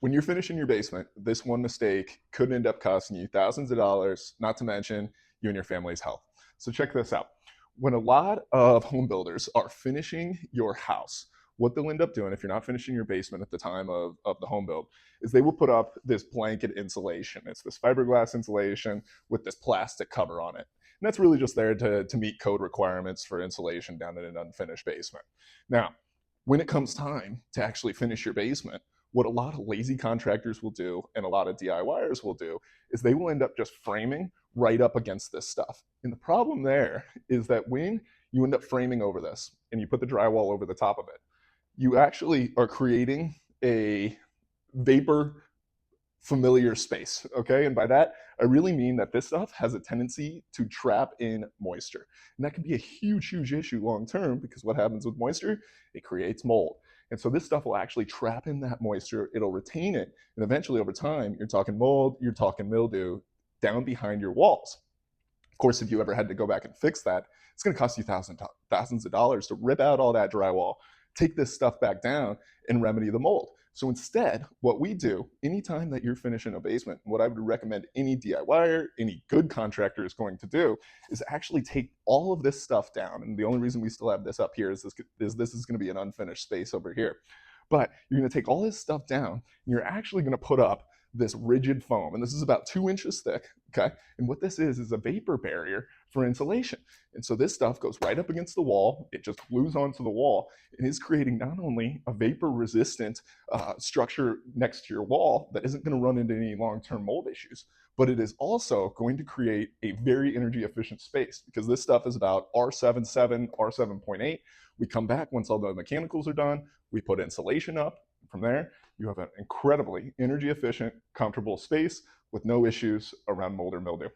When you're finishing your basement, this one mistake could end up costing you thousands of dollars, not to mention you and your family's health. So check this out. When a lot of home builders are finishing your house, what they'll end up doing if you're not finishing your basement at the time of the home build is they will put up this blanket insulation. It's this fiberglass insulation with this plastic cover on it. And that's really just there to meet code requirements for insulation down in an unfinished basement. Now, when it comes time to actually finish your basement, what a lot of lazy contractors will do and a lot of DIYers will do is they will end up just framing right up against this stuff. And the problem there is that when you end up framing over this and you put the drywall over the top of it, you actually are creating a vapor familiar space, okay? And by that, I really mean that this stuff has a tendency to trap in moisture. And that can be a huge, huge issue long term because what happens with moisture? It creates mold. And so this stuff will actually trap in that moisture, it'll retain it, and eventually over time, you're talking mold, you're talking mildew down behind your walls. Of course, if you ever had to go back and fix that, it's gonna cost you thousands of dollars to rip out all that drywall, take this stuff back down, and remedy the mold. So instead, what we do, anytime that you're finishing a basement, what I would recommend any DIYer, any good contractor is going to do is actually take all of this stuff down. And the only reason we still have this up here is this is going to be an unfinished space over here. But you're going to take all this stuff down, and you're actually going to put up this rigid foam, and this is about 2 inches thick, okay? And what this is a vapor barrier for insulation. And so this stuff goes right up against the wall, it just glues onto the wall, and is creating not only a vapor resistant structure next to your wall that isn't going to run into any long-term mold issues, but it is also going to create a very energy efficient space because this stuff is about R77, R7.8. We come back once all the mechanicals are done, we put insulation up. From there, you have an incredibly energy efficient, comfortable space with no issues around mold or mildew.